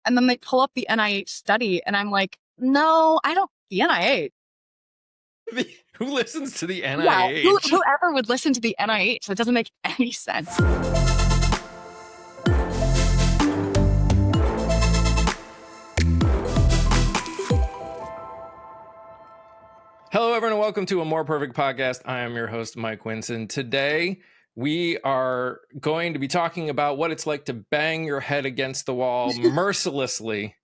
And then they pull up the NIH study and I'm like, no, I don't, the NIH. Who listens to the NIH? Yeah, whoever would listen to the NIH? That doesn't make any sense. Hello, everyone, and welcome to A More Perfect Podcast. I am your host, Mike Winson. Today, we are going to be talking about what it's like to bang your head against the wall mercilessly,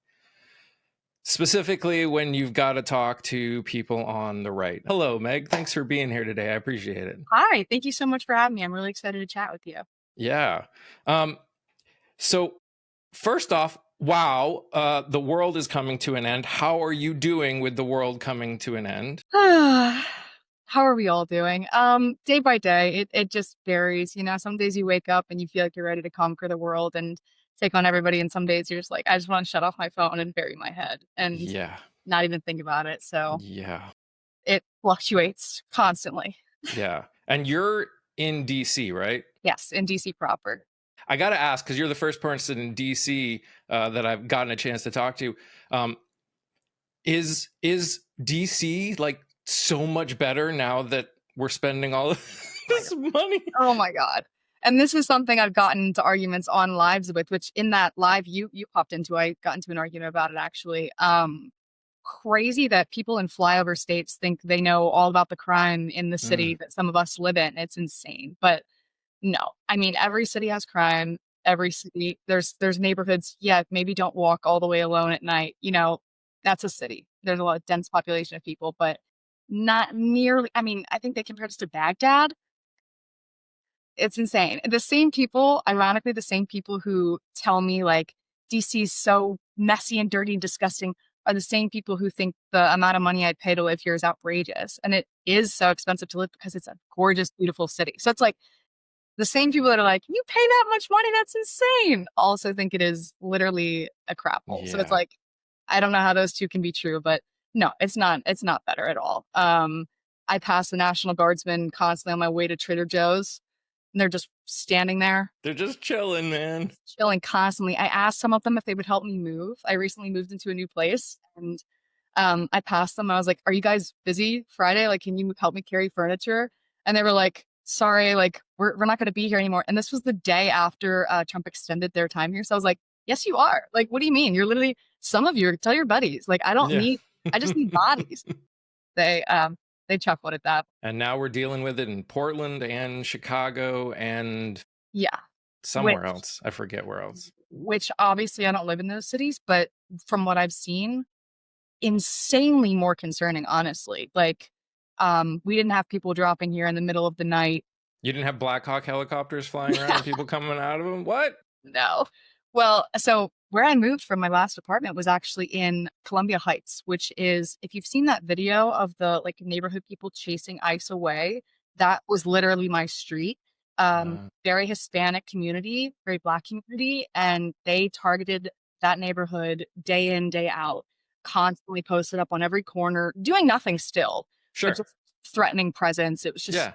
specifically when you've got to talk to people on the right. Hello, Meg. Thanks for being here today. I appreciate it. Hi, thank you so much for having me. I'm really excited to chat with you. Yeah. So first off, wow, the world is coming to an end. How are you doing with the world coming to an end? How are we all doing? Day by day, it just varies. You know, some days you wake up and you feel like you're ready to conquer the world and take on everybody. And some days you're just like, I just want to shut off my phone and bury my head and not even think about it. So it fluctuates constantly. Yeah. And you're in DC, right? Yes, in DC proper. I got to ask, because you're the first person in DC that I've gotten a chance to talk to. Is DC like so much better now that we're spending all of this money? Oh my God. And this is something I've gotten into arguments on lives with, which in that live you popped into, I got into an argument about it actually. Crazy that people in flyover states think they know all about the crime in the city that some of us live in. It's insane. But no, I mean, every city has crime. Every city, there's neighborhoods. Yeah, maybe don't walk all the way alone at night. You know, that's a city. There's a lot of dense population of people, but not nearly. I mean, I think they compared us to Baghdad. It's insane. The same people, ironically, the same people who tell me like DC is so messy and dirty and disgusting are the same people who think the amount of money I'd pay to live here is outrageous. And it is so expensive to live because it's a gorgeous, beautiful city. So it's like the same people that are like, you pay that much money, that's insane, also think it is literally a crap hole. So it's like, I don't know how those two can be true, but no, it's not better at all. I pass the National Guardsmen constantly on my way to Trader Joe's. And they're just standing there. They're just chilling, man. Just chilling constantly. I asked some of them if they would help me move. I recently moved into a new place and I passed them. I was like, are you guys busy Friday? Like, can you help me carry furniture? And they were like, sorry, like we're not going to be here anymore. And this was the day after Trump extended their time here. So I was like, yes, you are. Like, what do you mean? You're literally, some of you, tell your buddies. Like, I just need bodies. They chuckled at that. And now we're dealing with it in Portland and Chicago and somewhere else. I forget where else. Which obviously I don't live in those cities, but from what I've seen, insanely more concerning, honestly. Like, we didn't have people dropping here in the middle of the night. You didn't have Black Hawk helicopters flying around and people coming out of them? What? No. Well, so where I moved from my last apartment was actually in Columbia Heights, which is, if you've seen that video of the like neighborhood people chasing ICE away, that was literally my street. Very Hispanic community, very Black community. And they targeted that neighborhood day in, day out, constantly posted up on every corner, doing nothing still. Sure. Just threatening presence. It was just,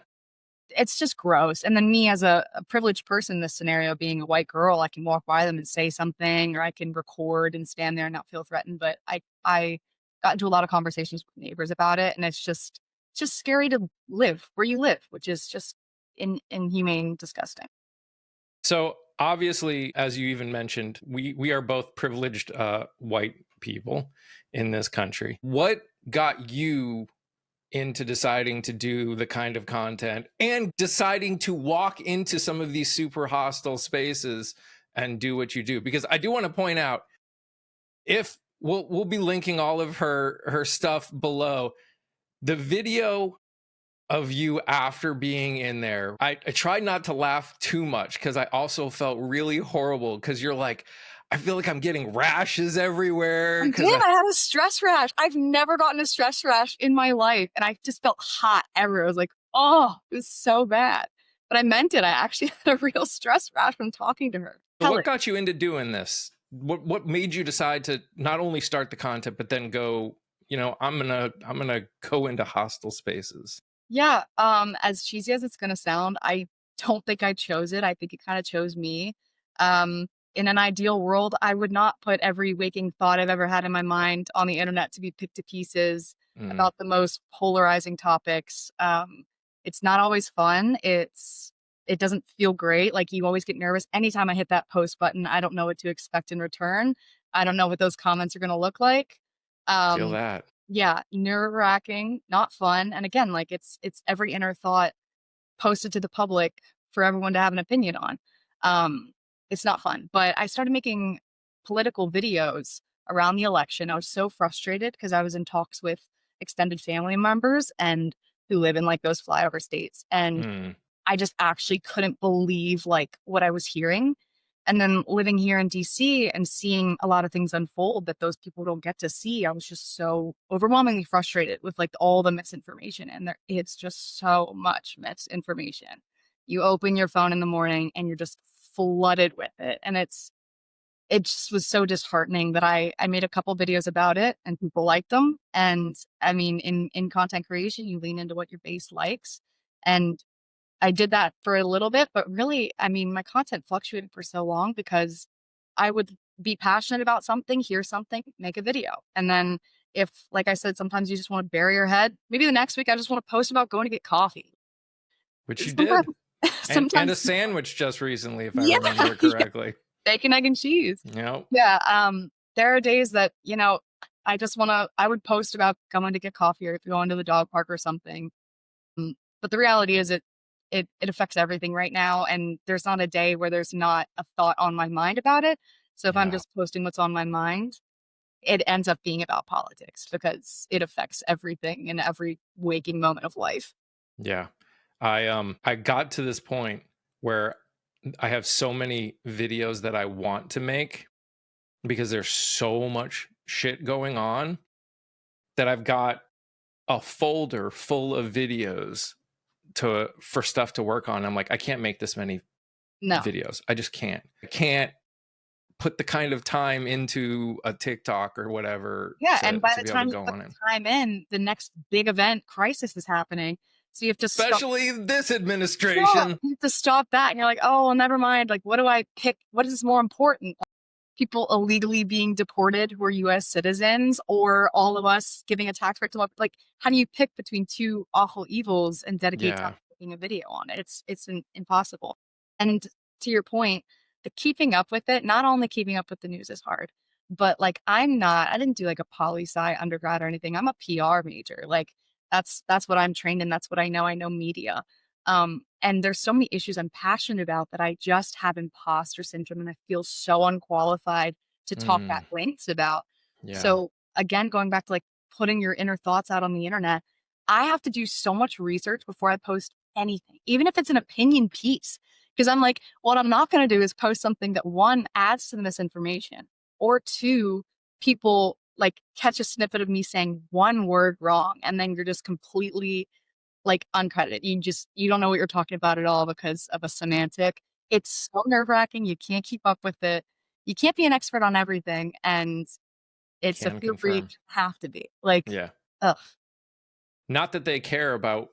it's just gross. And then me as a privileged person in this scenario, being a white girl, I can walk by them and say something, or I can record and stand there and not feel threatened. But I got into a lot of conversations with neighbors about it. And it's just scary to live where you live, which is just inhumane, disgusting. So obviously, as you even mentioned, we are both privileged white people in this country. What got you into deciding to do the kind of content and deciding to walk into some of these super hostile spaces and do what you do? Because I do want to point out, if we'll be linking all of her stuff below, the video of you after being in there, I tried not to laugh too much because I also felt really horrible because you're like, I feel like I'm getting rashes everywhere. I had a stress rash. I've never gotten a stress rash in my life. And I just felt hot everywhere. I was like, oh, it was so bad. But I meant it. I actually had a real stress rash from talking to her. So what got you into doing this? What made you decide to not only start the content, but then go, you know, I'm gonna go into hostile spaces? Yeah. As cheesy as it's gonna sound, I don't think I chose it. I think it kind of chose me. in an ideal world, I would not put every waking thought I've ever had in my mind on the internet to be picked to pieces Mm. about the most polarizing topics. It's not always fun. It doesn't feel great. Like, you always get nervous anytime I hit that post button. I don't know what to expect in return. I don't know what those comments are going to look like. Feel Um, that. yeah, nerve-wracking, not fun. And again, like, it's every inner thought posted to the public for everyone to have an opinion on. Um, it's not fun. But I started making political videos around the election. I was so frustrated because I was in talks with extended family members and who live in like those flyover states. And Mm. I just actually couldn't believe like what I was hearing. And then living here in DC and seeing a lot of things unfold that those people don't get to see, I was just so overwhelmingly frustrated with like all the misinformation. And it's just so much misinformation. You open your phone in the morning and you're just flooded with it. And it just was so disheartening that I made a couple videos about it and people liked them. And I mean, in content creation, you lean into what your base likes. And I did that for a little bit, but really, I mean, my content fluctuated for so long because I would be passionate about something, hear something, make a video. And then if, like I said, sometimes you just want to bury your head, maybe the next week I just want to post about going to get coffee. Which you Sometimes, did. And a sometimes, sandwich just recently, if I yeah, remember yeah, correctly. bacon, egg, and cheese. Yep. Yeah. There are days that, I would post about going to get coffee or if you're going to the dog park or something. But the reality is it affects everything right now, and there's not a day where there's not a thought on my mind about it. So if I'm Yeah. just posting what's on my mind, it ends up being about politics because it affects everything in every waking moment of life. Yeah. I got to this point where I have so many videos that I want to make because there's so much shit going on that I've got a folder full of videos for stuff to work on. I'm like, I can't make this many No. videos. I just can't. I can't put the kind of time into a TikTok or whatever Yeah, and by to the be able to time you go put on the it. time in, the next big event crisis is happening. So you have to stop. Especially this Yeah, administration. you have to stop that, and you're like, "Oh, well, never mind. Like, what do I pick? What is more important? People illegally being deported who are US citizens or all of us giving a tax break to like how do you pick between two awful evils and dedicate time Yeah. to making a video on it? Impossible. And to your point, the keeping up with it, not only keeping up with the news is hard, but like I didn't do like a poli sci undergrad or anything. I'm a PR major. Like that's what I'm trained in. That's what I know. I know media. And there's so many issues I'm passionate about that I just have imposter syndrome and I feel so unqualified to talk at Mm, lengths about. yeah. So again, going back to like putting your inner thoughts out on the internet, I have to do so much research before I post anything, even if it's an opinion piece. Because I'm like, what I'm not going to do is post something that one adds to the misinformation, or two, people like catch a snippet of me saying one word wrong, and then you're just completely like uncredited. You don't know what you're talking about at all because of a semantic. It's so nerve-wracking. You can't keep up with it. You can't be an expert on everything, and it's a Can fear where you confirm. have to be. Like, Yeah. ugh, Not that they care about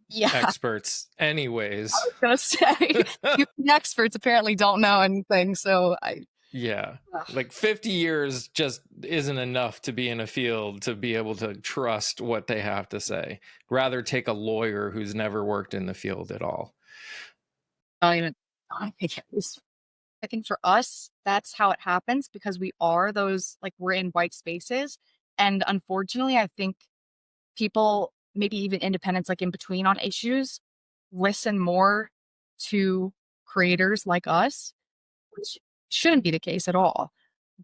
yeah. experts I anyways. was gonna say, you experts apparently don't know anything, so Yeah. ugh. Like 50 years just isn't enough to be in a field to be able to trust what they have to say. Rather take a lawyer who's never worked in the field at all. I don't even. I think I think for us, that's how it happens because we are those like we're in white spaces, and unfortunately, I think people, maybe even independents like in between on issues, listen more to creators like us, which shouldn't be the case at all.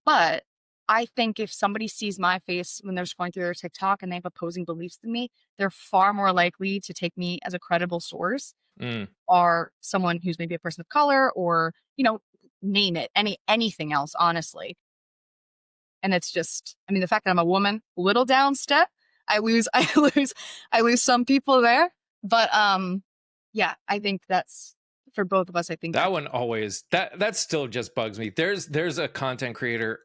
But I think if somebody sees my face when they're scrolling through their TikTok and they have opposing beliefs than me, they're far more likely to take me as a credible source Mm, or someone who's maybe a person of color or, name it, anything else, honestly. And it's just, I mean, the fact that I'm a woman, little down step, I lose some people there. But yeah, I think that's for both of us, I think that that one always that still just bugs me. There's a content creator.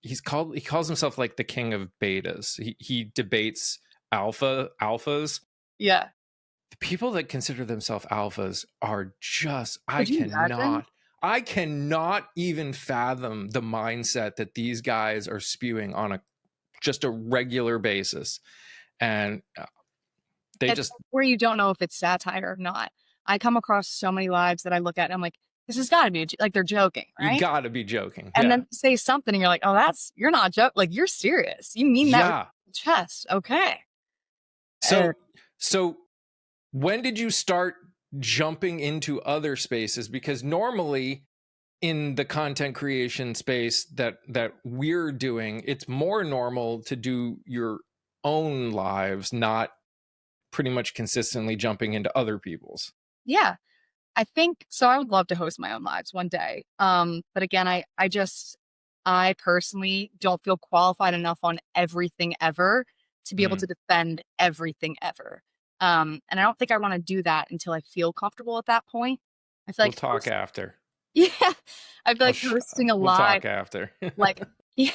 He calls himself like the king of betas. He debates alphas. yeah. The people that consider themselves alphas are just, I Could you imagine? cannot. I cannot even fathom the mindset that these guys are spewing on just a regular basis. And they It's just, where you don't know if it's satire or not. I come across so many lives that I look at and I'm like, this has got to be like they're joking, you right? gotta be joking. And Yeah. then say something and you're like, oh, you're not joking. Like, you're serious. You mean that with Yeah. your chest. Okay. Uh, So when did you start jumping into other spaces? Because normally in the content creation space that we're doing, it's more normal to do your own lives, not pretty much consistently jumping into other people's. yeah. I think so. I would love to host my own lives one day. But again, I personally don't feel qualified enough on everything ever to be able to defend everything ever. And I don't think I want to do that until I feel comfortable at that point. I feel We'll like talk after. yeah, I feel like hosting a We'll live, talk after. like, yeah,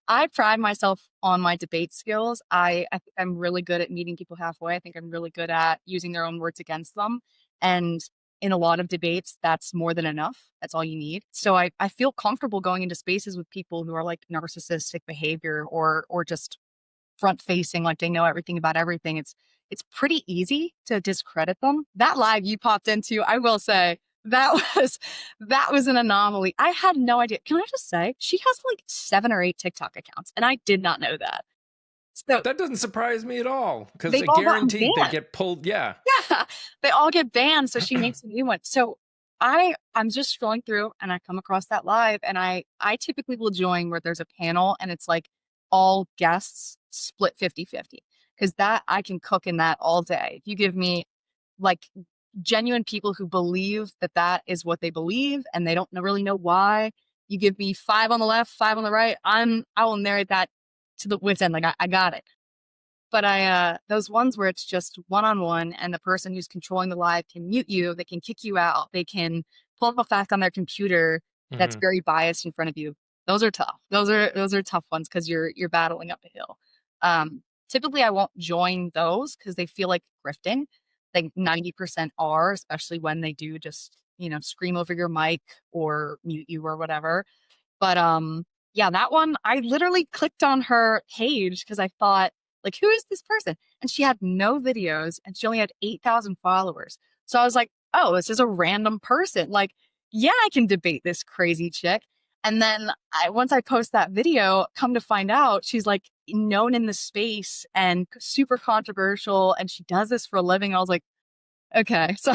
I pride myself on my debate skills. I think I'm really good at meeting people halfway. I think I'm really good at using their own words against them. And in a lot of debates, that's more than enough. That's all you need. So I feel comfortable going into spaces with people who are like narcissistic behavior or just front facing, like they know everything about everything. It's pretty easy to discredit them. That live you popped into, I will say, that was that was an anomaly. I had no idea. Can I just say she has like 7 or 8 TikTok accounts, and I did not know that. So That doesn't surprise me at all, because they've I all gotten guaranteed they banned. get pulled. Yeah. Yeah, they all get banned, so she makes a new one. So I'm just scrolling through and I come across that live and I typically will join where there's a panel and it's like all guests split 50-50 because that I can cook in that all day. If you give me like genuine people who believe that that is what they believe and they don't really know why, you give me 5 on the left, 5 on the right, I will narrate that to the wit's end. Like I got it. But those ones where it's just one-on-one and the person who's controlling the live can mute you, they can kick you out, they can pull up a fact on their computer that's very biased in front of you. Those are tough. Those are tough ones because you're battling up a hill. Typically I won't join those because they feel like grifting. Like 90% are, especially when they do just, scream over your mic or mute you or whatever. But yeah, that one I literally clicked on her page because I thought, like, who is this person? And she had no videos and she only had 8,000 followers. So I was like, oh, this is a random person. Like, yeah, I can debate this crazy chick. And then once I post that video, come to find out she's like known in the space and super controversial and she does this for a living. I was like, okay. So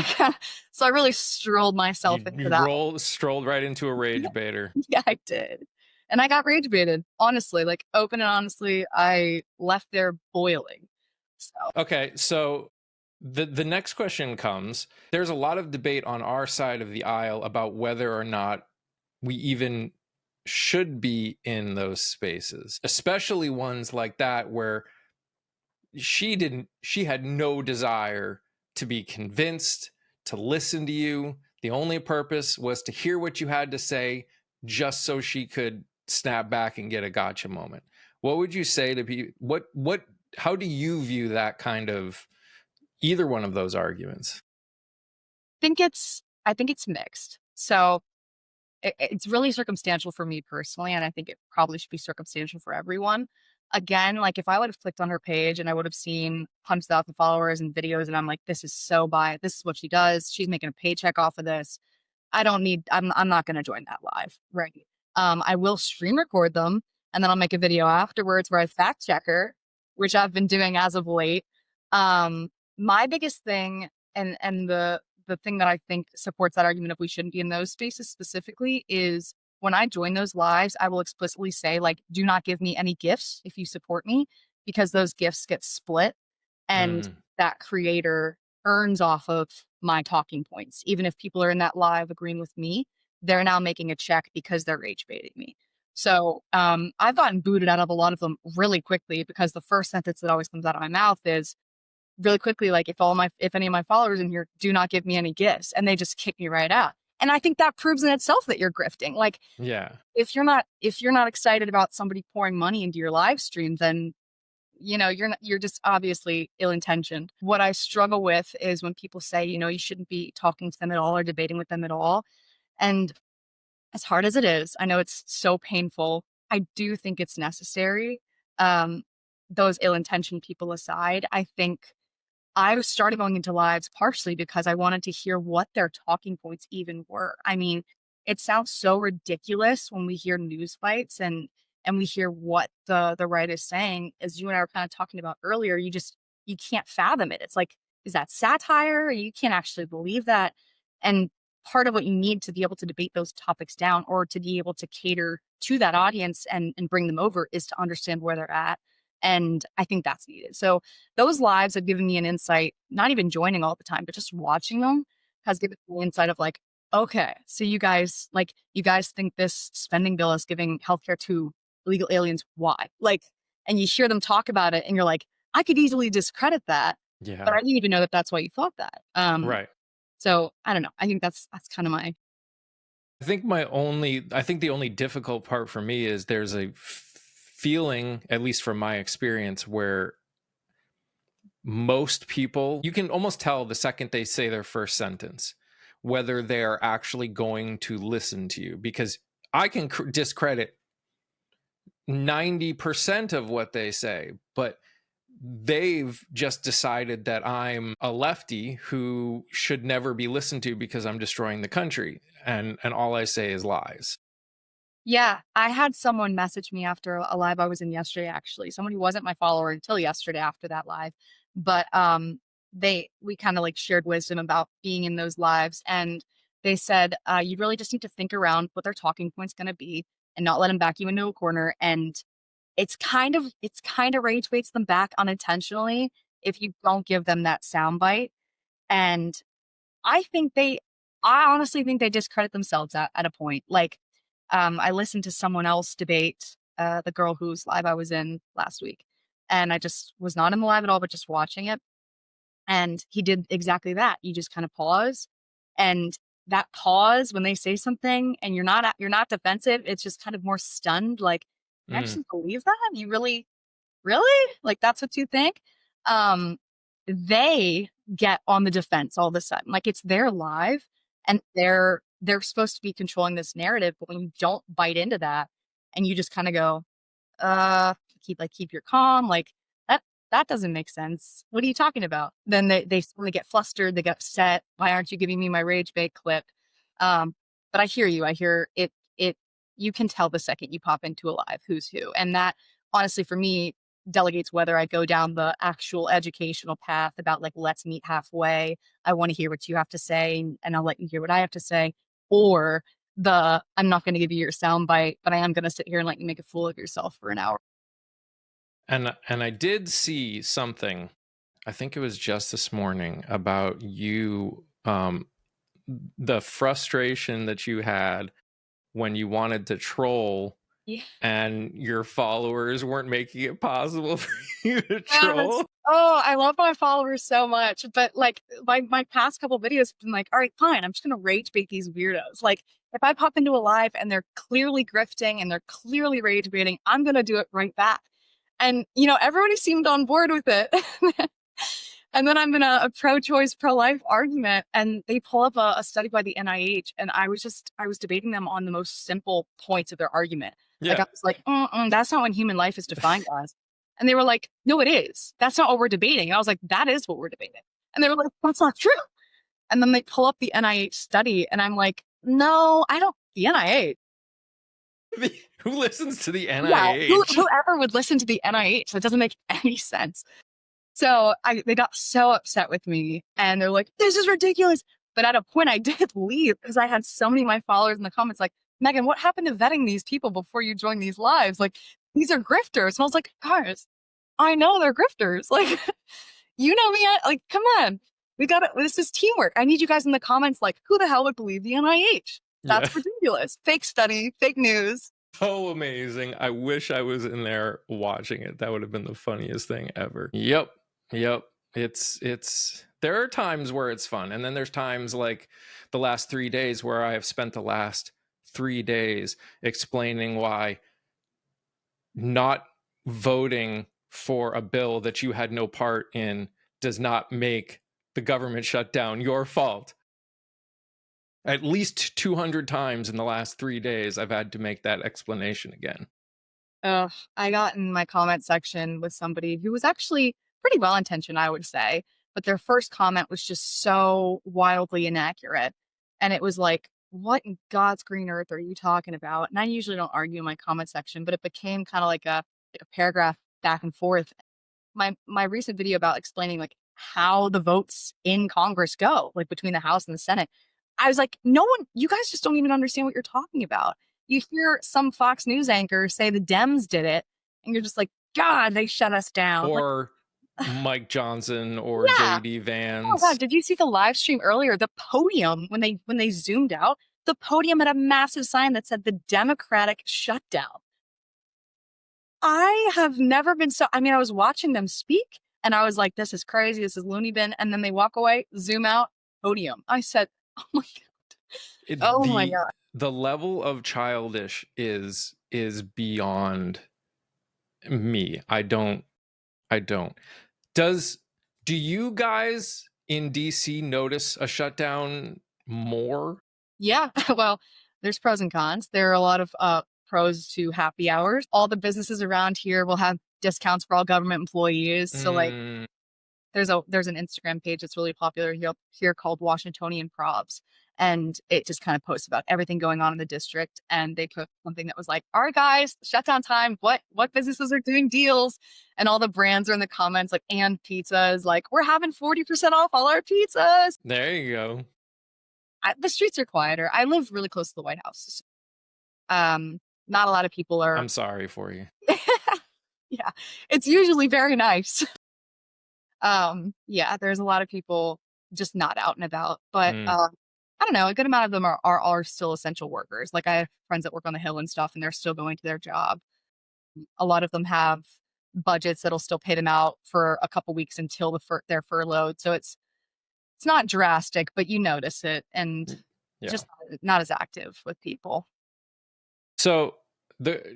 I really strolled myself into that. Strolled right into a rage baiter. Yeah, I did. And I got rage baited. Honestly, like open and honestly, I left there boiling. So Okay, so the next question comes. There's a lot of debate on our side of the aisle about whether or not we even should be in those spaces, especially ones like that where she had no desire to be convinced, to listen to you. The only purpose was to hear what you had to say just so she could snap back and get a gotcha moment. What would you say to people? How do you view that kind of either one of those arguments? I think it's mixed. So it's really circumstantial for me personally, and I think it probably should be circumstantial for everyone. Again, like if I would have clicked on her page and I would have seen 100,000 followers and videos, and I'm like, this is so biased. This is what she does. She's making a paycheck off of this. I'm not going to join that live. Right. I will stream record them and then I'll make a video afterwards where I fact check her, which I've been doing as of late. My biggest thing and the thing that I think supports that argument if we shouldn't be in those spaces specifically is when I join those lives, I will explicitly say, like, do not give me any gifts if you support me, because those gifts get split and that creator earns off of my talking points. Even if people are in that live agreeing with me, they're now making a check because they're rage baiting me. So I've gotten booted out of a lot of them really quickly because the first sentence that always comes out of my mouth is really quickly, like, if any of my followers in here do not give me any gifts, and they just kick me right out. And I think that proves in itself that you're grifting. Like, Yeah. if you're not excited about somebody pouring money into your live stream, then you're just obviously ill-intentioned. What I struggle with is when people say, you shouldn't be talking to them at all or debating with them at all. And As hard as it is, I know it's so painful. I do think it's necessary. Um, those ill-intentioned people aside, I think I started going into lives partially because I wanted to hear what their talking points even were. I mean, it sounds so ridiculous when we hear news bites and we hear what the right is saying. As you and I were kind of talking about earlier, you can't fathom it. It's like, is that satire? You can't actually believe that. And part of what you need to be able to debate those topics down or to be able to cater to that audience and bring them over is to understand where they're at. And I think that's needed. So those lives have given me an insight, not even joining all the time, but just watching them has given me insight of like, okay, so you guys think this spending bill is giving healthcare to illegal aliens. Why? Like, and you hear them talk about it and you're like, I could easily discredit that, but I Yeah. didn't even know that that's why you thought that. Right. So I don't know. I think that's kind of my, I think the only difficult part for me is there's a feeling, at least from my experience, where most people, you can almost tell the second they say their first sentence whether they're actually going to listen to you, because I can discredit 90% of what they say, but they've just decided that I'm a lefty who should never be listened to because I'm destroying the country, and all I say is lies. yeah. I had someone message me after a live I was in yesterday, actually. Someone who wasn't my follower until yesterday after that live. But we kind of like shared wisdom about being in those lives. And they said, you really just need to think around what their talking point's gonna be and not let them back you into a corner. And it's kind of rage baits them back unintentionally if you don't give them that soundbite. And I think I honestly think they discredit themselves at a point. Like, I listened to someone else debate the girl whose live I was in last week, and I just was not in the live at all, but just watching it. And he did exactly that. You just kind of pause, and that pause when they say something, and you're not defensive. It's just kind of more stunned. Like, you Mm, actually believe that? You really really? Like, that's what you think? Um, they get on the defense all of a sudden. Like, it's their live and they're supposed to be controlling this narrative, but when you don't bite into that and you just kind of go, uh, keep your calm, like that that doesn't make sense. What are you talking about? Then they suddenly get flustered, they get upset. Why aren't you giving me my rage bait clip? Um, but I hear you. I hear it you can tell the second you pop into a live who's who. And that honestly for me delegates whether I go down the actual educational path about like, let's meet halfway. I want to hear what you have to say and I'll let you hear what I have to say. Or I'm not going to give you your sound bite, but I am going to sit here and let you make a fool of yourself for an hour. and I did see something, I think it was just this morning, about you, the frustration that you had when you wanted to troll Yeah. and your followers weren't making it possible for you to Yes. troll. Oh, I love my followers so much. But like my past couple videos have been like, all right, fine, I'm just gonna rage bait these weirdos. Like if I pop into a live and they're clearly grifting and they're clearly rage baiting, I'm gonna do it right back. And everybody seemed on board with it. And then I'm in a pro-choice, pro-life argument, and they pull up a study by the NIH, and I was debating them on the most simple points of their argument. Like Yeah. I was like, that's not what human life is defined as. And they were like, no, it is. That's not what we're debating. And I was like, that is what we're debating. And they were like, that's not true. And then they pull up the NIH study, and I'm like, no, I don't. The NIH. Who listens to the Yeah, NIH? whoever would listen to the NIH? That doesn't make any sense. So they got so upset with me and they're like, this is ridiculous. But at a point I did leave because I had so many of my followers in the comments like, Megan, what happened to vetting these people before you join these lives? Like, these are grifters. And I was like, guys, I know they're grifters. Like, you know me. Like, come on. This is teamwork. I need you guys in the comments like, who the hell would believe the NIH? Yeah. That's ridiculous. Fake study, fake news. So amazing. I wish I was in there watching it. That would have been the funniest thing ever. Yep. Yep. It's there are times where it's fun, and then there's times like the last 3 days where I have spent the last 3 days explaining why not voting for a bill that you had no part in does not make the government shut down your fault. At least 200 times in the last 3 days, I've had to make that explanation again. Ugh, I got in my comment section with somebody who was actually pretty well intentioned, I would say, but their first comment was just so wildly inaccurate. And it was like, what in God's green earth are you talking about? And I usually don't argue in my comment section, but it became kind of like a paragraph back and forth. My recent video about explaining like how the votes in Congress go, like between the House and the Senate. I was like, no one, you guys just don't even understand what you're talking about. You hear some Fox News anchor say the Dems did it, and you're just like, God, they shut us down. Like, Or Mike Johnson or yeah. JD Oh God, Vance. did you see the live stream earlier? The podium when they zoomed out, the podium had a massive sign that said the Democratic shutdown. I have never been so. I mean, I was watching them speak and I was like, this is crazy. This is loony bin. And then they walk away, zoom out, podium. I said, oh my God. It, Oh my the God. the level of childish is beyond me. I don't. Does do you guys in DC notice a shutdown more? Yeah. Well, there's pros and cons. There are a lot of pros to happy hours. All the businesses around here will have discounts for all government employees. So like Mm, there's an Instagram page that's really popular here called Washingtonian Probs. And it just kind of posts about everything going on in the district. And they put something that was like, all right, guys, shutdown time. What businesses are doing deals? And all the brands are in the comments, like, and pizza is like, we're having 40% off all our pizzas. there you go. The streets are quieter. I live really close to the White House. Not a lot of people are. I'm sorry for you. Yeah, it's usually very nice. Yeah, there's a lot of people just not out and about, but Mm. I don't know, a good amount of them are still essential workers. Like I have friends that work on the Hill and stuff, and they're still going to their job. A lot of them have budgets that'll still pay them out for a couple weeks until they're furloughed. So it's not drastic, but you notice it, and Yeah. just not as active with people. So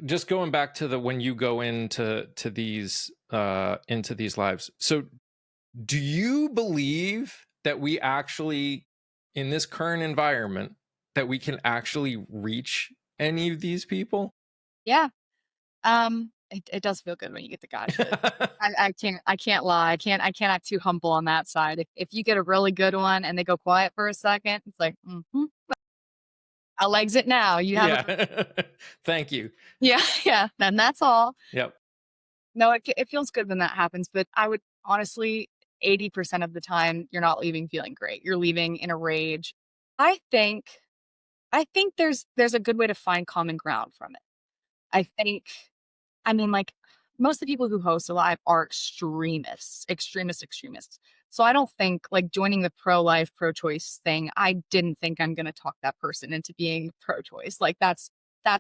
just going back to the when you go into these lives. So do you believe that we actually in this current environment that we can reach any of these people? Yeah. It does feel good when you get the gotcha. I can't lie. I can't act too humble on that side. If you get a really good one and they go quiet for a second, it's like, I'll exit now. You have a Yeah. Thank you. yeah, yeah. Then that's all. Yep. No, it feels good when that happens, but I would honestly 80% of the time you're not leaving feeling great. You're leaving in a rage. I think I think there's a good way to find common ground from it. I think I mean, like, most of the people who host a live are extremists. So I don't think like joining the pro-life, pro-choice thing, I didn't think I'm gonna talk that person into being pro-choice. Like that's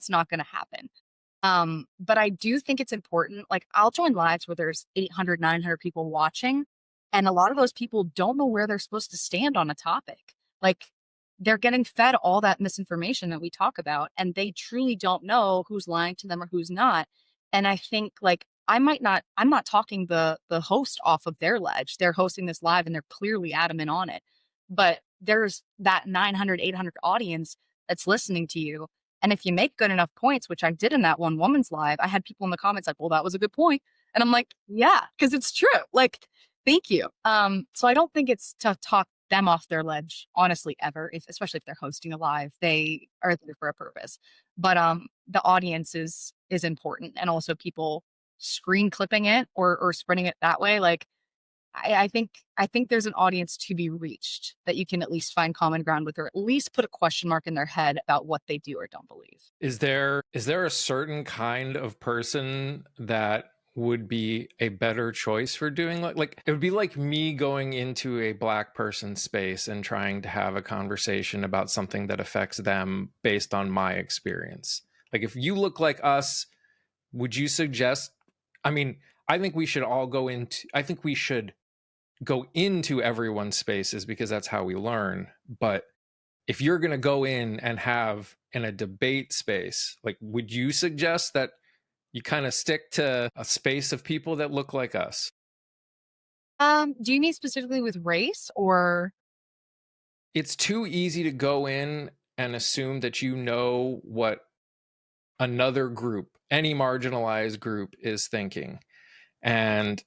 not gonna happen. But I do think it's important. Like I'll join lives where there's 800, 900 people watching, and a lot of those people don't know where they're supposed to stand on a topic. Like they're getting fed all that misinformation that we talk about, and they truly don't know who's lying to them or who's not. And I think like I'm not talking the host off of their ledge. They're hosting this live and they're clearly adamant on it. But there's that 900, 800 audience that's listening to you, and if you make good enough points, which I did in that one woman's live, I had people in the comments like, well, that was a good point. And I'm like, yeah, because it's true. Like, thank you. So I don't think it's to talk them off their ledge, honestly, ever, especially if they're hosting a live. They are there for a purpose. But the audience is important. And also people screen clipping it or spreading it that way. Like I think there's an audience to be reached that you can at least find common ground with, or at least put a question mark in their head about what they do or don't believe. Is there a certain kind of person that would be a better choice for doing like it would be like me going into a black person space and trying to have a conversation about something that affects them based on my experience. Like if you look like us, would you suggest I mean, I think we should go into everyone's spaces because that's how we learn. But if you're going to go in and have in a debate space, like, would you suggest that you kind of stick to a space of people that look like us? Do you mean specifically with race or? it's too easy to go in and assume that you know what another group, any marginalized group, is thinking. And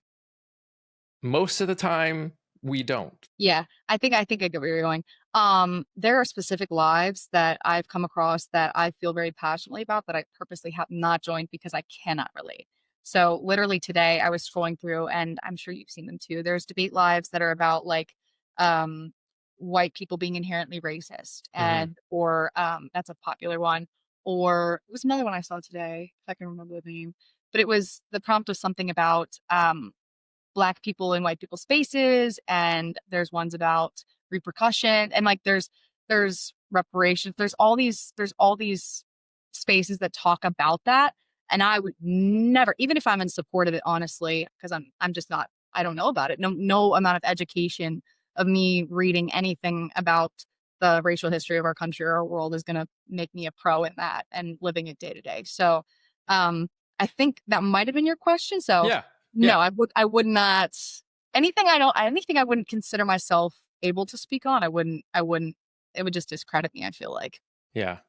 most of the time, we don't. Yeah, I think I get where you're going. There are specific lives that I've come across that I feel very passionately about that I purposely have not joined because I cannot relate. So literally today I was scrolling through and I'm sure you've seen them too. There's debate lives that are about like um white people being inherently racist Mm-hmm. and or that's a popular one. Or it was another one I saw today, if I can remember the name. But it was the prompt was something about black people in white people's spaces, and there's ones about repercussion, and like there's reparations, there's all these spaces that talk about that. And I would never, even if I'm in support of it, honestly, because I'm just not, I don't know about it. No amount of education of me reading anything about the racial history of our country or our world is going to make me a pro in that and living it day to day. So I think that might have been your question. So Yeah. no, Yeah. I would not, anything I wouldn't consider myself able to speak on. I wouldn't, it would just discredit me, I feel like. Yeah.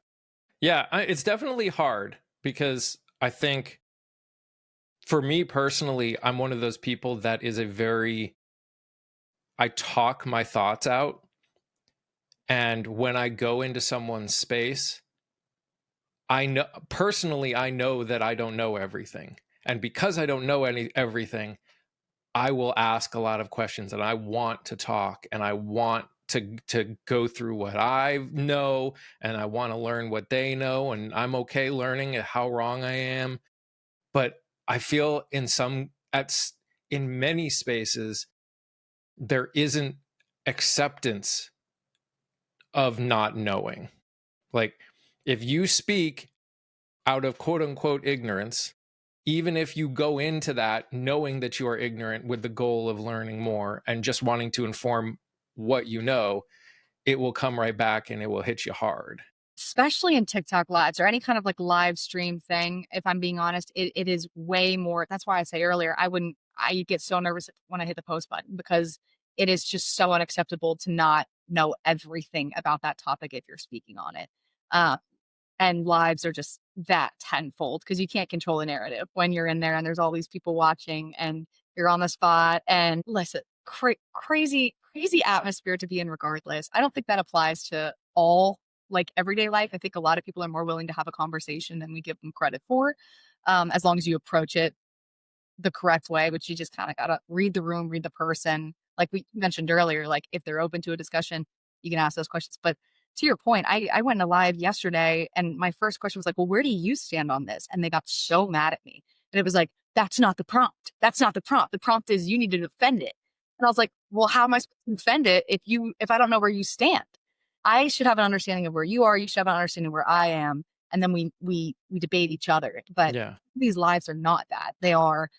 Yeah. It's definitely hard because I think for me personally, I'm one of those people that is I talk my thoughts out. And when I go into someone's space, I know that I don't know everything. And because I don't know everything, I will ask a lot of questions and I want to talk and I want to go through what I know and I want to learn what they know, and I'm okay learning how wrong I am. But I feel in many spaces there isn't acceptance of not knowing. Like, if you speak out of quote unquote ignorance, even if you go into that knowing that you are ignorant with the goal of learning more and just wanting to inform what you know, it will come right back and it will hit you hard. Especially in TikTok lives or any kind of like live stream thing, if I'm being honest, it is way more. That's why I say earlier, I get so nervous when I hit the post button because it is just so unacceptable to not know everything about that topic if you're speaking on it. Uh, and lives are just that tenfold because you can't control the narrative when you're in there and there's all these people watching and you're on the spot. And listen, crazy atmosphere to be in regardless. I don't think that applies to all like everyday life. I think a lot of people are more willing to have a conversation than we give them credit for, as long as you approach it the correct way, which you just kind of got to read the room, read the person. Like we mentioned earlier, like if they're open to a discussion, you can ask those questions. But to your point, I went in a live yesterday and my first question was like, well, where do you stand on this? And they got so mad at me. And it was like, that's not the prompt. That's not the prompt. The prompt is you need to defend it. And I was like, well, how am I supposed to defend it if I don't know where you stand? I should have an understanding of where you are. You should have an understanding of where I am. And then we debate each other. But Yeah. these lives are not that. They are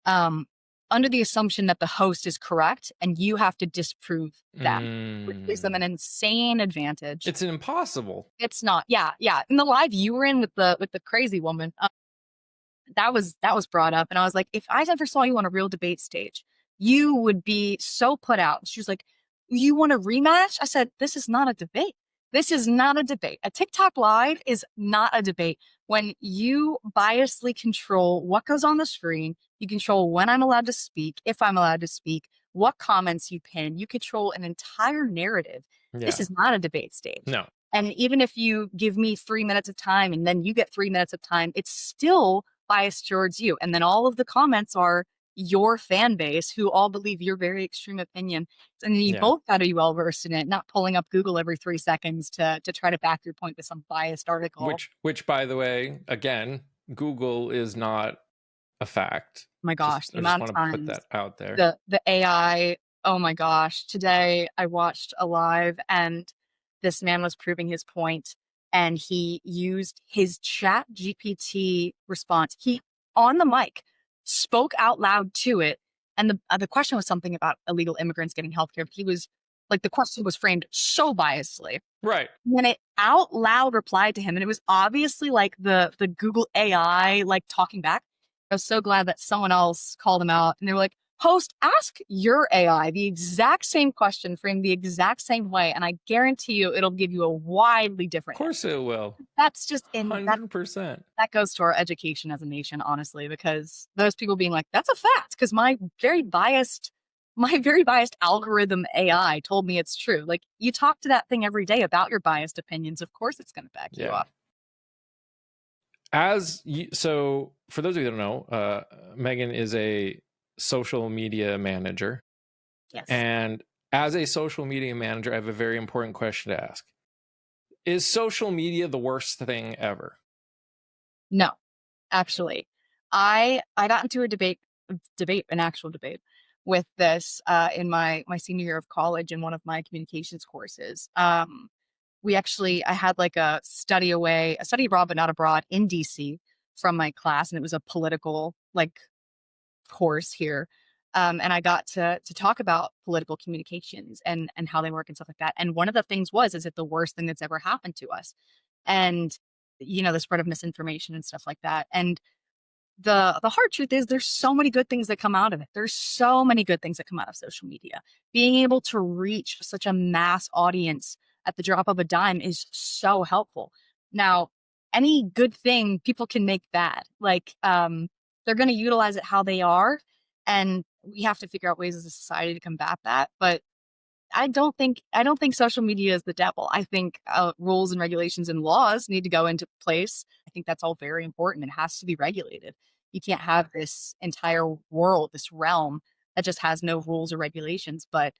um, under the assumption that the host is correct and you have to disprove them, which gives them an insane advantage. It's impossible. It's not. Yeah, yeah. In the live you were in with the crazy woman, that was brought up, and I was like, if I ever saw you on a real debate stage, you would be so put out. She was like, you want a rematch? I said, this is not a debate. This is not a debate. A TikTok live is not a debate. When you biasly control what goes on the screen, you control when I'm allowed to speak, if I'm allowed to speak, what comments you pin, you control an entire narrative. Yeah. This is not a debate stage. No. And even if you give me 3 minutes of time and then you get 3 minutes of time, it's still biased towards you. And then all of the comments are your fan base who all believe your very extreme opinion. And then you Yeah. both got to be well versed in it, not pulling up Google every 3 seconds to try to back your point with some biased article. Which by the way, again, Google is not a fact. Oh my gosh, the I just amount want of to put times that out there. the AI, oh my gosh. Today I watched a live and this man was proving his point and he used his chat GPT response. He on the mic spoke out loud to it. And the question was something about illegal immigrants getting healthcare. He was like, the question was framed so biasly. Right. When it out loud replied to him, and it was obviously like the Google AI like talking back. I was so glad that someone else called him out and they were like, ask your AI the exact same question, framed the exact same way, and I guarantee you it'll give you a widely Of different course answer. it will. That's just in that 100%. that goes to our education as a nation, honestly, because those people being like, that's a fact, because my very biased algorithm AI told me it's true. Like, you talk to that thing every day about your biased opinions, of course it's going to back you Yeah. up. So for those of you that don't know, Megan is a social media manager. Yes. And as a social media manager, I have a very important question to ask. Is social media the worst thing ever? No, actually. I got into a an actual debate with this in my senior year of college in one of my communications courses. I had like a study abroad, but not abroad, in DC from my class, and it was a political like course here. And I got to talk about political communications and how they work and stuff like that. And one of the things is it the worst thing that's ever happened to us? And the spread of misinformation and stuff like that. And the hard truth is there's so many good things that come out of it. There's so many good things that come out of social media. Being able to reach such a mass audience at the drop of a dime is so helpful. Now, any good thing people can make bad. Like, they're going to utilize it how they are, and we have to figure out ways as a society to combat that. But I don't think social media is the devil. I think rules and regulations and laws need to go into place. I think that's all very important. It has to be regulated. You can't have this entire world, this realm that just has no rules or regulations. But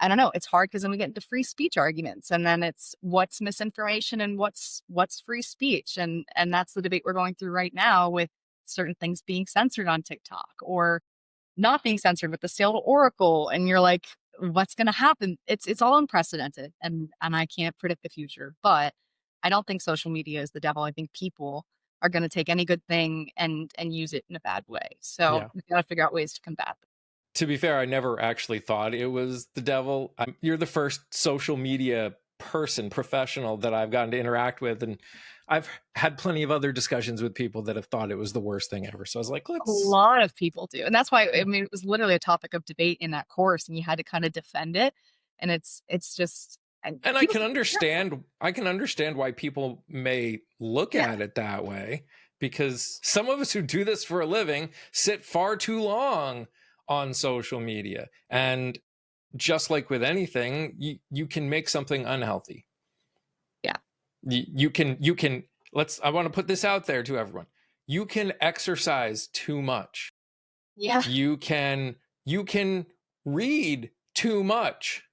I don't know. It's hard because then we get into free speech arguments, and then it's what's misinformation and what's free speech, and that's the debate we're going through right now with certain things being censored on TikTok or not being censored with the sale to Oracle, and you're like, what's going to happen? It's all unprecedented, and I can't predict the future. But I don't think social media is the devil. I think people are going to take any good thing and use it in a bad way. So Yeah. we've got to figure out ways to combat them. To be fair, I never actually thought it was the devil. You're the first social media professional that I've gotten to interact with, and I've had plenty of other discussions with people that have thought it was the worst thing ever. So I was like, A lot of people do, and that's why I mean it was literally a topic of debate in that course, and you had to kind of defend it. And it's just and I can understand why people may look at it that way, because some of us who do this for a living sit far too long on social media, and just like with anything, you can make something unhealthy. Yeah. You can I want to put this out there to everyone. You can exercise too much. Yeah. You can read too much.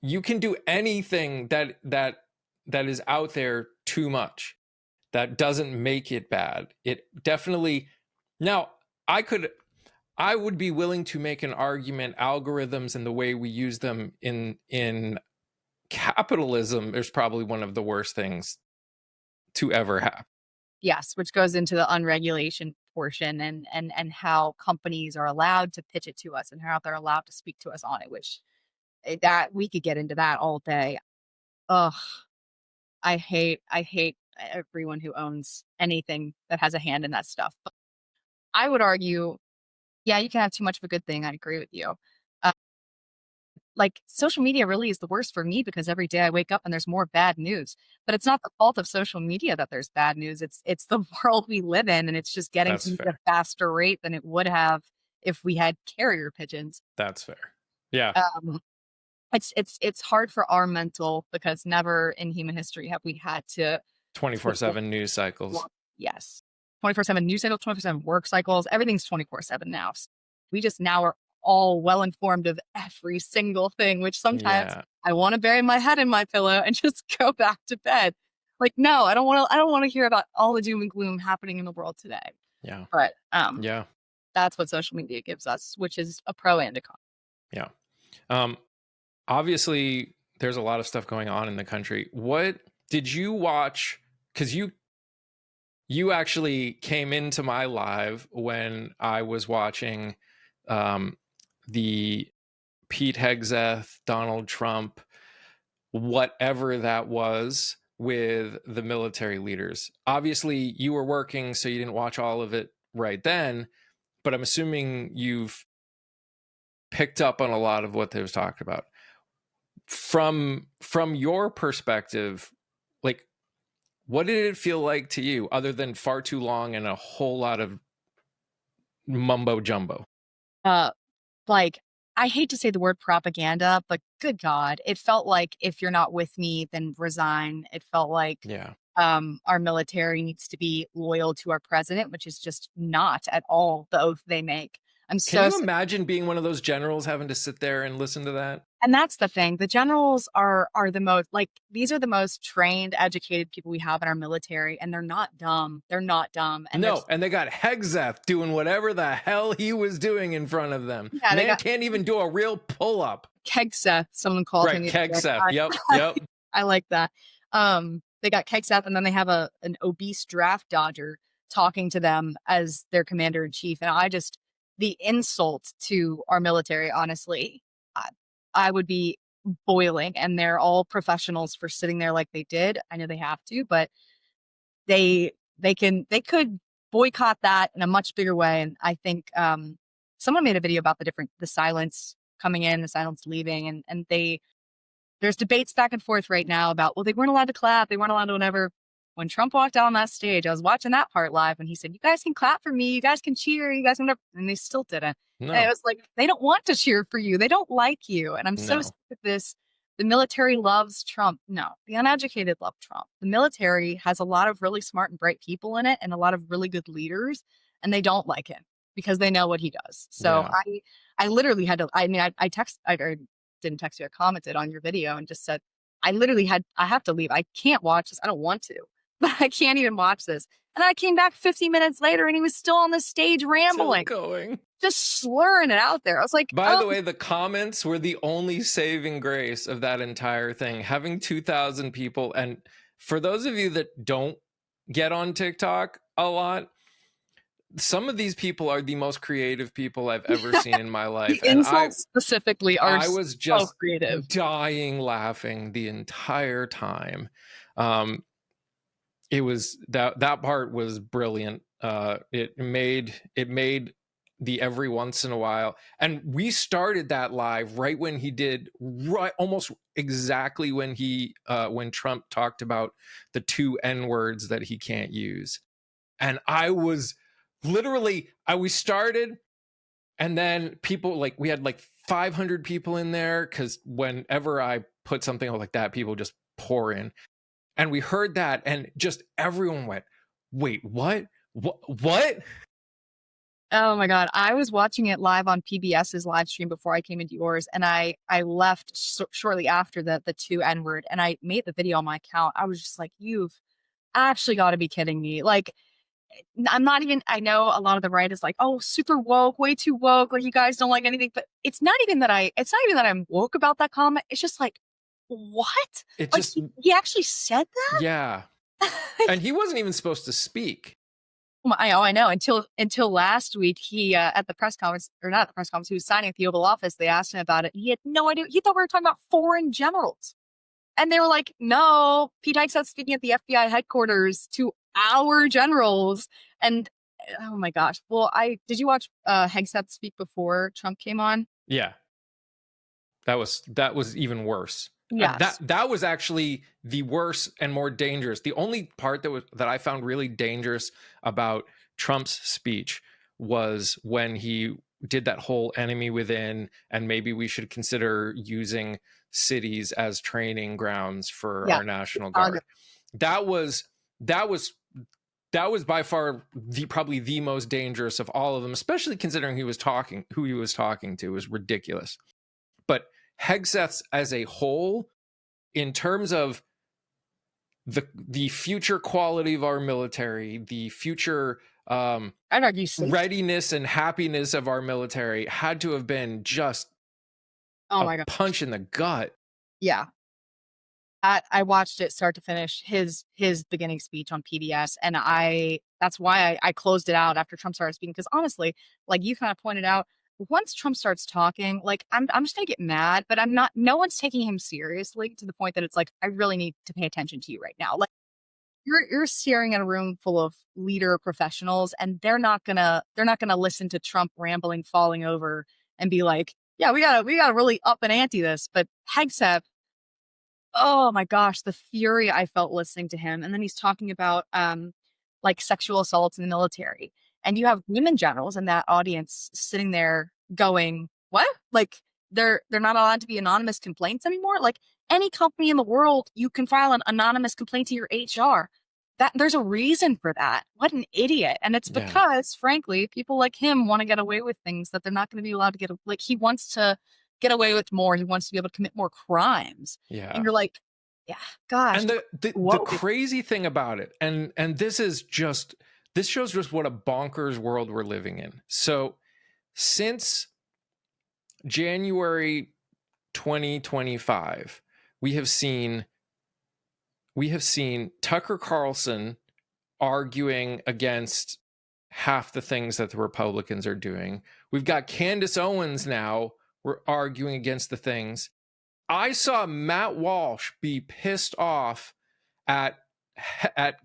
You can do anything that is out there too much. That doesn't make it bad. It definitely. Now, I would be willing to make an argument algorithms and the way we use them in capitalism is probably one of the worst things to ever happen. Yes, which goes into the unregulation portion and how companies are allowed to pitch it to us and how they're allowed to speak to us on it, which that we could get into that all day. Ugh, I hate everyone who owns anything that has a hand in that stuff. But I would argue, yeah, you can have too much of a good thing. I agree with you. Uh, like, social media really is the worst for me because every day I wake up and there's more bad news. But it's not the fault of social media that there's bad news. It's the world we live in, and it's just getting That's to me at fair. a faster rate than it would have if we had carrier pigeons. That's fair. Yeah. It's hard for our mental because never in human history have we had to 24/7 news cycles. Yes. 24/7 news cycles, 24/7 work cycles, everything's 24/7 now. We just now are all well informed of every single thing, which sometimes I want to bury my head in my pillow and just go back to bed. Like, no, I don't want to hear about all the doom and gloom happening in the world today. Yeah. But Yeah. that's what social media gives us, which is a pro and a con. Yeah. Obviously there's a lot of stuff going on in the country. What did you watch? Because you actually came into my live when I was watching the Pete Hegseth, Donald Trump, whatever that was, with the military leaders. Obviously, you were working, so you didn't watch all of it right then. but I'm assuming you've picked up on a lot of what they was talking about. From your perspective, like, what did it feel like to you, other than far too long and a whole lot of mumbo jumbo? Like, I hate to say the word propaganda, but good God, it felt like if you're not with me, then resign. It felt like Yeah. our military needs to be loyal to our president, which is just not at all the oath they make. I'm Can so you imagine being one of those generals having to sit there and listen to that? And that's the thing. The generals are the most like these are the most trained, educated people we have in our military, and they're not dumb. They're not dumb. And No, there's and they got Hegseth doing whatever the hell he was doing in front of them. yeah, they Man got can't even do a real pull-up. Kegseth, someone called him Right, the other day. Kegseth. Yep. I like that. They got Kegseth, and then they have an obese draft dodger talking to them as their commander in chief. And I just the insult to our military, honestly, I, I would be boiling. And they're all professionals for sitting there like they did. I know they have to, but they could boycott that in a much bigger way. And I think someone made a video about the silence coming in, the silence leaving, and there's debates back and forth right now about, well, they weren't allowed to clap, they weren't allowed to whatever. When Trump walked out on that stage, I was watching that part live, and he said, "You guys can clap for me, you guys can cheer, you guys can," whatever. And they still didn't. And it No, was like they don't want to cheer for you, they don't like you, and I'm so no. sick of this. The military loves Trump. No, the uneducated love Trump. The military has a lot of really smart and bright people in it, and a lot of really good leaders, and they don't like him because they know what he does. So Yeah. I literally had to. I mean, I didn't text you. I commented on your video and just said, I have to leave. I can't watch this. I don't want to, but I can't even watch this. And I came back 15 minutes later and he was still on the stage Still rambling, going. just slurring it out there. I was like, By oh, the way, the comments were the only saving grace of that entire thing. Having 2,000 people, and for those of you that don't get on TikTok a lot, some of these people are the most creative people I've ever seen in my the life. And insults specifically are I was so just creative. dying laughing the entire time. It was that part was brilliant. It made the every once in a while, and we started that live right when he did, right almost exactly when Trump talked about the two N words that he can't use. And I was literally, we started, and then people, like, we had like 500 people in there, because whenever I put something like that, people just pour in. And we heard that, and just everyone went, wait, what? Oh my God. I was watching it live on PBS's live stream before I came into yours. And I left shortly after the two N word, and I made the video on my account. I was just like, you've actually got to be kidding me. Like, I'm not even, I know a lot of the right is like, oh, super woke, way too woke. Like, you guys don't like anything, but it's not even that I'm woke about that comment. It's just like, what? It Like, just, he actually said yeah. that? And he wasn't even supposed to speak. I know. Until last week, he at the press conference, or not at the press conference, he was signing at the Oval Office. They asked him about it. He had no idea. He thought we were talking about foreign generals, and they were like, "No, Pete Hegseth's speaking at the FBI headquarters to our generals." And oh my gosh, well, I did you watch Hegseth speak before Trump came on? Yeah, that was even worse. Yes. That was actually the worse and more dangerous. The only part that I found really dangerous about Trump's speech was when he did that whole enemy within, and maybe we should consider using cities as training grounds for Yeah. our National Guard. That was that was by far probably the most dangerous of all of them, especially considering who he was talking to was ridiculous. But Hegseth's as a whole, in terms of the future quality of our military, the future I'd argue readiness and happiness of our military, had to have been just Oh a my God. punch in the gut. Yeah. I watched it start to finish, his beginning speech on PBS, and that's why I closed it out after Trump started speaking, because honestly, like you kind of pointed out, once Trump starts talking, like I'm just gonna get mad, but I'm not. No one's taking him seriously to the point that it's like I really need to pay attention to you right now. Like you're staring at a room full of leader professionals, and they're not gonna listen to Trump rambling, falling over, and be like, "Yeah, we gotta really up and ante this." But Hegseth, oh my gosh, the fury I felt listening to him. And then he's talking about like sexual assaults in the military. And you have women generals in that audience sitting there going, "What? Like they're not allowed to be anonymous complaints anymore? Like any company in the world, you can file an anonymous complaint to your HR. That there's a reason for that. What an idiot." And it's Yeah. because, frankly, people like him want to get away with things that they're not going to be allowed to like he wants to get away with more. He wants to be able to commit more crimes. And Yeah. you're like, yeah, gosh, And the whoa. crazy thing about it, and this shows just what a bonkers world we're living in. So since January 2025, we have seen Tucker Carlson arguing against half the things that the Republicans are doing. We've got Candace Owens now, we're arguing against the things. I saw Matt Walsh be pissed off at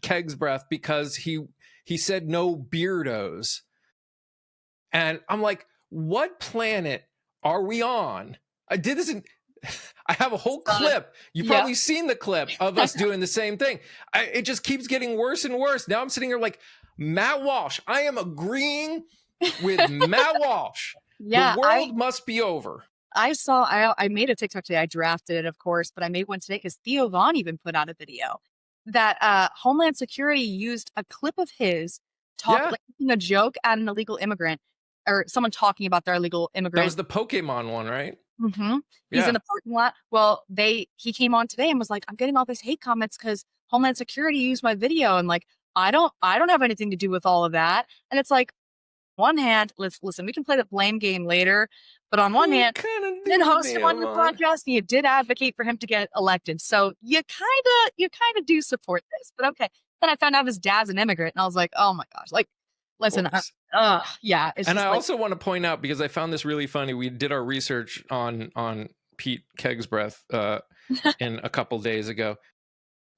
Keg's Breath because he said no beardos. And I'm like, what planet are we on? I did this in I have a whole clip. You've Yeah. probably seen the clip of us doing the same thing. It just keeps getting worse and worse. Now I'm sitting here like, Matt Walsh, I am agreeing with Matt Walsh. Yeah, The world must be over. I made a TikTok today. I drafted it, of course, but I made one today because Theo Vaughn even put out a video that Homeland Security used a clip of his like making a joke at an illegal immigrant or someone talking about their illegal immigrant. That was the Pokemon one, right? Mm-hmm. He's in the parking lot. Well, he came on today and was like, "I'm getting all these hate comments because Homeland Security used my video," and like, I don't have anything to do with all of that. And it's like, one hand, listen, we can play the blame game later, but on one hand, you did host him on your podcast and you did advocate for him to get elected. So you kind of do support this. But okay. Then I found out his dad's an immigrant and I was like, oh my gosh, like, listen, yeah. And I also want to point out, because I found this really funny, we did our research on Pete Keg's Breath in a couple days ago.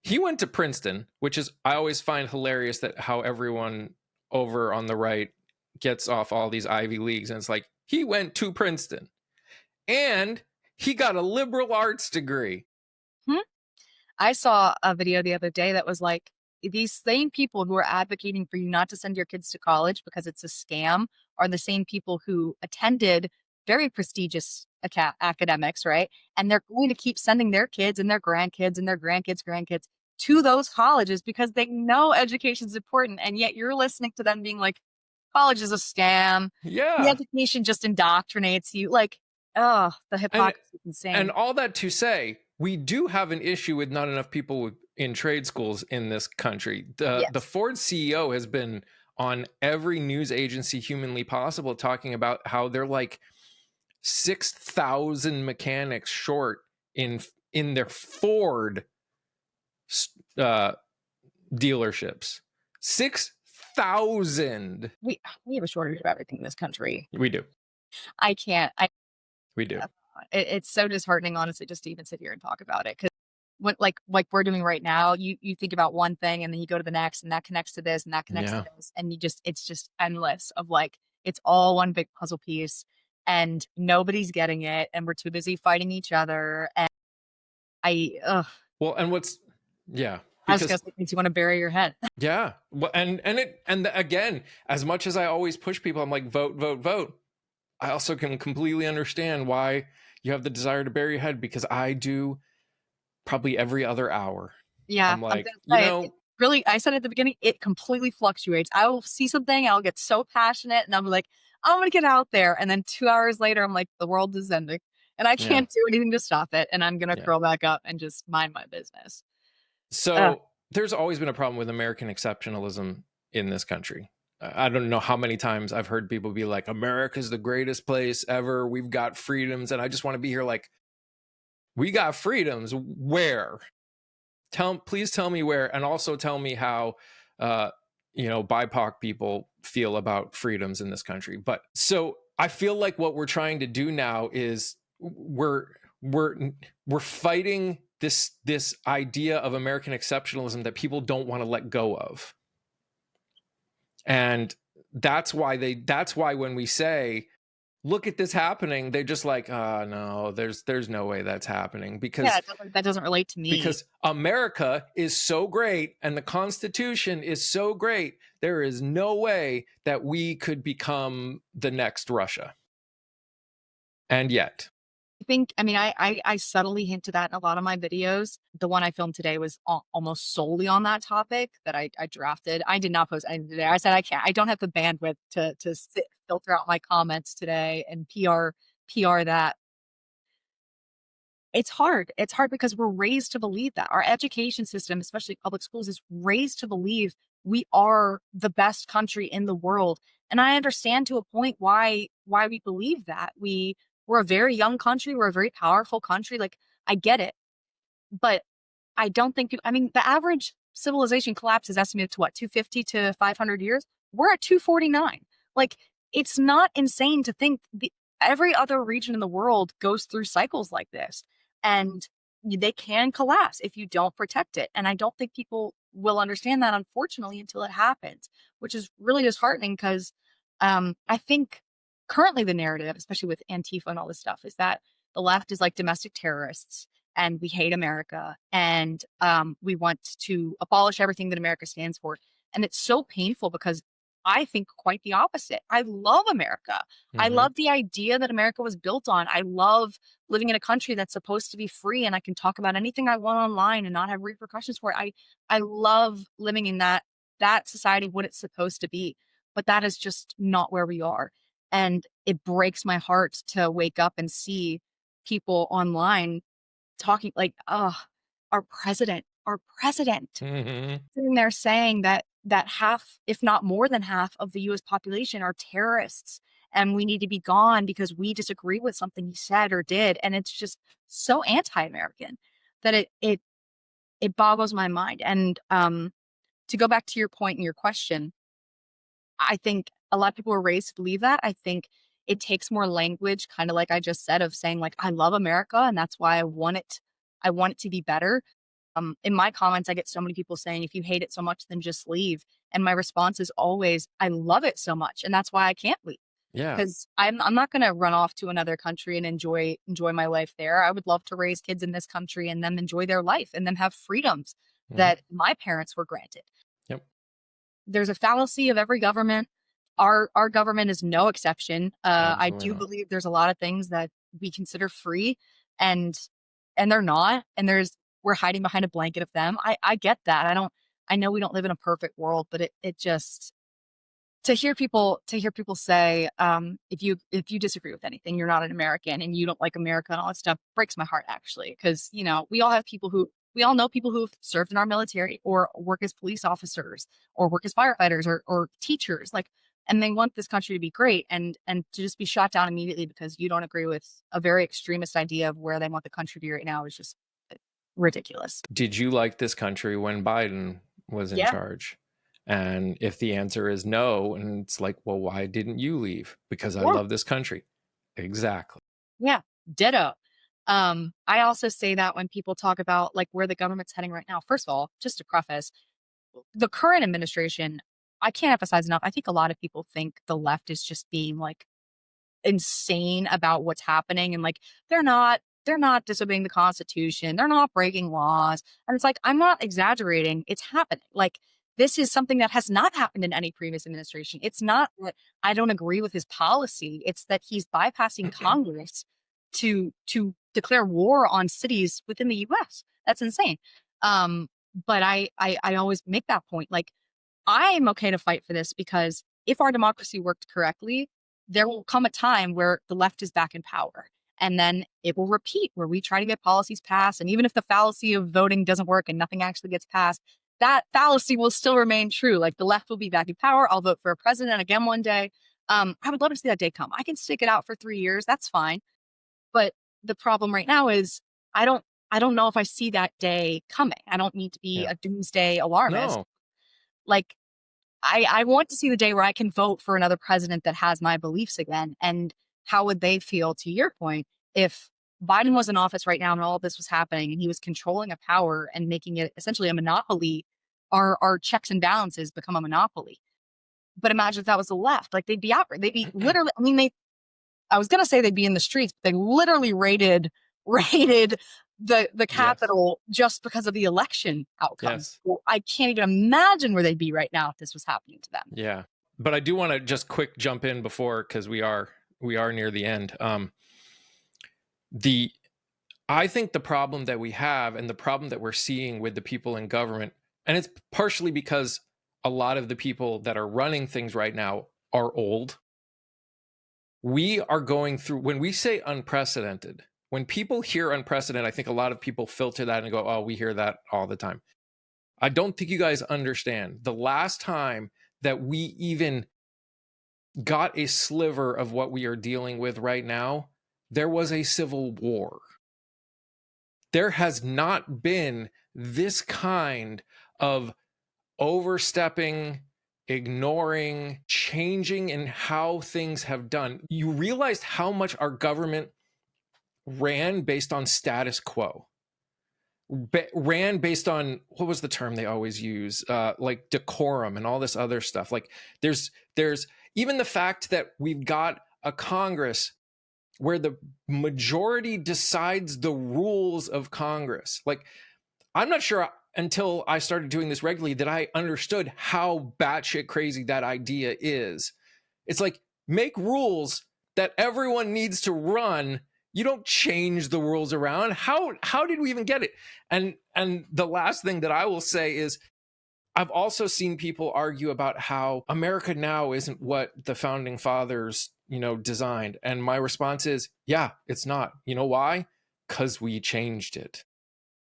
He went to Princeton, which is, I always find hilarious that how everyone over on the right gets off all these Ivy Leagues. And it's like, he went to Princeton and he got a liberal arts degree. I saw a video the other day that was like, these same people who are advocating for you not to send your kids to college because it's a scam are the same people who attended very prestigious academics, right? And they're going to keep sending their kids and their grandkids and their grandkids to those colleges because they know education is important. And yet you're listening to them being like, college is a scam. Yeah. The education just indoctrinates you. Like, oh, the hypocrisy is insane. And all that to say, we do have an issue with not enough people in trade schools in this country. The Ford CEO has been on every news agency humanly possible talking about how they're like 6,000 mechanics short in their Ford dealerships. 6,000. We have a shortage of everything in this country. We do. We do. It's so disheartening, honestly, just to even sit here and talk about it. Because when like we're doing right now, you think about one thing and then you go to the next and that connects to this and that connects to this. And it's just endless of like, it's all one big puzzle piece and nobody's getting it. And we're too busy fighting each other. And well, and what's, yeah. Because it makes you want to bury your head. Yeah. Well, and again, as much as I always push people, I'm like, vote, vote, vote. I also can completely understand why you have the desire to bury your head, because I do probably every other hour. Yeah. I'm like, you know, really, I said at the beginning, it completely fluctuates. I will see something, I'll get so passionate and I'm like, I'm going to get out there. And then 2 hours later, I'm like, the world is ending and I can't do anything to stop it. And I'm going to curl back up and just mind my business. So there's always been a problem with American exceptionalism in this country. I don't know how many times I've heard people be like, America's the greatest place ever. We've got freedoms. And I just want to be here like, we got freedoms. Where? Please tell me where. And also tell me how, BIPOC people feel about freedoms in this country. But so I feel like what we're trying to do now is we're fighting this idea of American exceptionalism that people don't want to let go of. And that's why when we say, look at this happening, they're just like, oh no, there's no way that's happening, because that doesn't relate to me. Because America is so great and the Constitution is so great, there is no way that we could become the next Russia. And yet, I subtly hint to that in a lot of my videos. The one I filmed today was almost solely on that topic that I drafted. I did not post anything today. I said I don't have the bandwidth to filter out my comments today and PR that. It's hard. It's hard because we're raised to believe that. Our education system, especially public schools, is raised to believe we are the best country in the world. And I understand to a point why we believe that. We're a very young country. We're a very powerful country. Like, I get it. But I don't think the average civilization collapse is estimated to what, 250 to 500 years? We're at 249. Like, it's not insane to think every other region in the world goes through cycles like this, and they can collapse if you don't protect it. And I don't think people will understand that, unfortunately, until it happens, which is really disheartening because I think currently the narrative, especially with Antifa and all this stuff, is that the left is like domestic terrorists and we hate America and we want to abolish everything that America stands for. And it's so painful because I think quite the opposite. I love America. I love the idea that America was built on. I love living in a country that's supposed to be free and I can talk about anything I want online and not have repercussions for it. I love living in that society, what it's supposed to be. But that is just not where we are. And it breaks my heart to wake up and see people online talking like, oh, our president sitting there saying that half, if not more than half of the US population are terrorists and we need to be gone because we disagree with something he said or did. And it's just so anti-American that it boggles my mind. And to go back to your point and your question, I think a lot of people are raised to believe that. I think it takes more language, kind of like I just said, of saying like, I love America and that's why I want it to be better. In my comments, I get so many people saying, if you hate it so much, then just leave. And my response is always, I love it so much. And that's why I can't leave. yeah. Because I'm not going to run off to another country and enjoy my life there. I would love to raise kids in this country and them enjoy their life and them have freedoms that my parents were granted. Yep. There's a fallacy of every government. Our government is no exception. I do not. believe there's a lot of things that we consider free and they're not. And we're hiding behind a blanket of them. I get that. I know we don't live in a perfect world, but it just, to hear people say, if you disagree with anything, you're not an American and you don't like America and all that stuff, breaks my heart actually. Cause we all know people who've served in our military or work as police officers or work as firefighters or teachers, like, and they want this country to be great and to just be shot down immediately because you don't agree with a very extremist idea of where they want the country to be right now is just ridiculous. Did you like this country when Biden was in charge? And if the answer is no, and it's like, well, why didn't you leave? Because I love this country. Exactly. Yeah, ditto. I also say that when people talk about like where the government's heading right now. First of all, just to preface, the current administration, I can't emphasize enough. I think a lot of people think the left is just being like insane about what's happening and like they're not disobeying the Constitution, they're not breaking laws. And it's like, I'm not exaggerating, it's happening. Like, this is something that has not happened in any previous administration. It's not that I don't agree with his policy, it's that he's bypassing Congress to declare war on cities within the US. That's insane. But I always make that point, like, I'm okay to fight for this because if our democracy worked correctly, there will come a time where the left is back in power. And then it will repeat where we try to get policies passed. And even if the fallacy of voting doesn't work and nothing actually gets passed, that fallacy will still remain true. Like, the left will be back in power. I'll vote for a president again one day. I would love to see that day come. I can stick it out for 3 years. That's fine. But the problem right now is I don't know if I see that day coming. I don't need to be a doomsday alarmist. No. Like, I want to see the day where I can vote for another president that has my beliefs again. And how would they feel, to your point, if Biden was in office right now and all of this was happening and he was controlling a power and making it essentially a monopoly, our checks and balances become a monopoly. But imagine if that was the left, like they'd be literally, I mean, I was gonna say they'd be in the streets, but they literally raided the Yes. Capitol just because of the election outcome. Yes. Well, I can't even imagine where they'd be right now if this was happening to them. Yeah. But I do want to just quick jump in before, because we are near the end. The I think the problem that we have and the problem that we're seeing with the people in government, and it's partially because a lot of the people that are running things right now are old. We are going through, when we say unprecedented, when people hear unprecedented, I think a lot of people filter that and go, oh, we hear that all the time. I don't think you guys understand. The last time that we even got a sliver of what we are dealing with right now, there was a civil war. There has not been this kind of overstepping, ignoring, changing in how things have done. You realized how much our government ran based on status quo, ran based on, what was the term they always use, like decorum and all this other stuff. Like there's even the fact that we've got a Congress where the majority decides the rules of Congress. Like, I'm not sure until I started doing this regularly that I understood how batshit crazy that idea is. It's like, make rules that everyone needs to run. You don't change the rules around. How did we even get it? And the last thing that I will say is, I've also seen people argue about how America now isn't what the founding fathers, designed. And my response is, yeah, it's not. You know why? Because we changed it.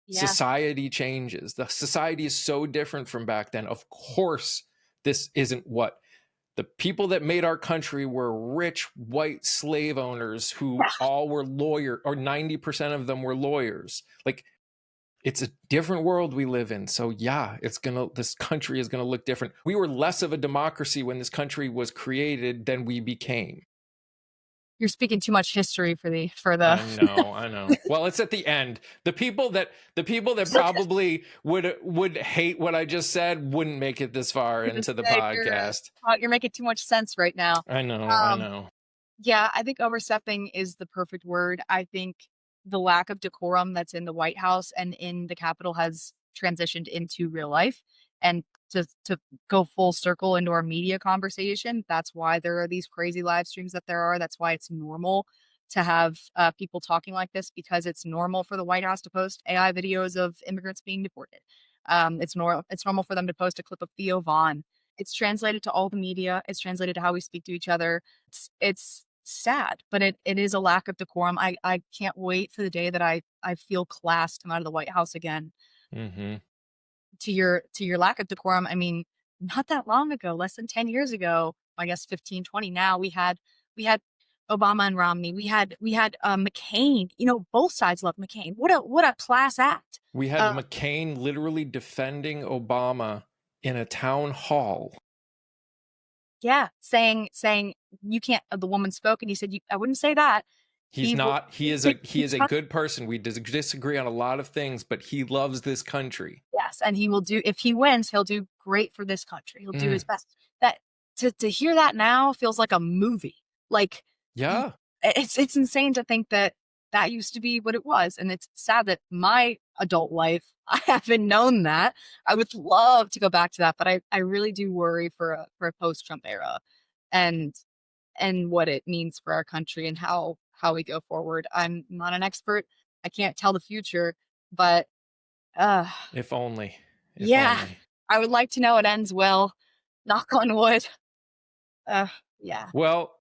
Yeah. Society changes. The society is so different from back then. Of course, this isn't what the people that made our country were rich white slave owners who all were lawyers, or 90% of them were lawyers. Like, it's a different world we live in. So yeah, this country is going to look different. We were less of a democracy when this country was created than we became. You're speaking too much history for the I know. Well, it's at the end. The people that probably would hate what I just said wouldn't make it this far into the podcast. You're making too much sense right now. I Um, know. Yeah, I think overstepping is the perfect word. I think the lack of decorum that's in the White House and in the Capitol has transitioned into real life. And to go full circle into our media conversation, that's why there are these crazy live streams that there are. That's why it's normal to have people talking like this, because it's normal for the White House to post AI videos of immigrants being deported. It's normal for them to post a clip of Theo Vaughn. It's translated to all the media. It's translated to how we speak to each other. It's sad, but it is a lack of decorum. I can't wait for the day that I feel class come out of the White House again. Mm-hmm. To your lack of decorum, I mean, not that long ago, less than 10 years ago, I guess 15, 20 now, we had Obama and Romney. We had McCain. Both sides love McCain. What a class act. We had McCain literally defending Obama in a town hall. Yeah, saying you can't. The woman spoke, and he said, I wouldn't say that. He's not. He is a good person. We disagree on a lot of things, but he loves this country. Yes, and he will do, if he wins, he'll do great for this country. He'll do his best. That to hear that now feels like a movie. Like, yeah, it's insane to think that that used to be what it was, and it's sad that my adult life I haven't known that. I would love to go back to that, but I really do worry for a post-Trump era, and what it means for our country and how we go forward. I'm not an expert. I can't tell the future, but if only. yeah, I would like to know it ends well. Knock on wood. Yeah. Well,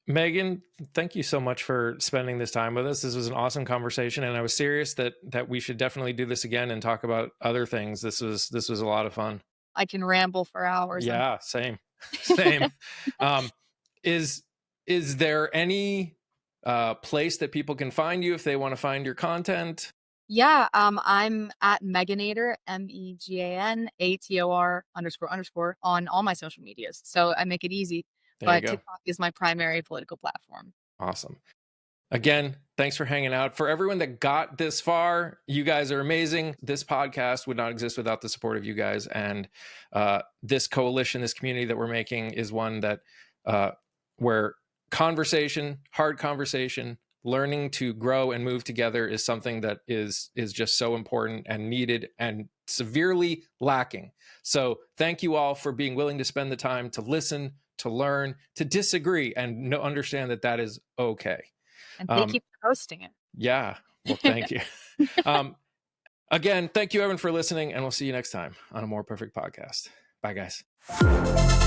Megan, thank you so much for spending this time with us. This was an awesome conversation, and I was serious that we should definitely do this again and talk about other things. This was a lot of fun. I can ramble for hours. Yeah, same. Is there any place that people can find you if they want to find your content? Yeah, I'm at Meganator, MEGANATOR__ on all my social medias. So I make it easy, but TikTok is my primary political platform. Awesome. Again, thanks for hanging out. For everyone that got this far, you guys are amazing. This podcast would not exist without the support of you guys. And this coalition, this community that we're making is one that where conversation, hard conversation, learning to grow and move together is something that is just so important and needed and severely lacking. So thank you all for being willing to spend the time to listen, to learn, to disagree, and understand that that is okay. And thank you for hosting it. Yeah. Well, thank you. Again, thank you everyone for listening, and we'll see you next time on a More Perfect Podcast. Bye, guys.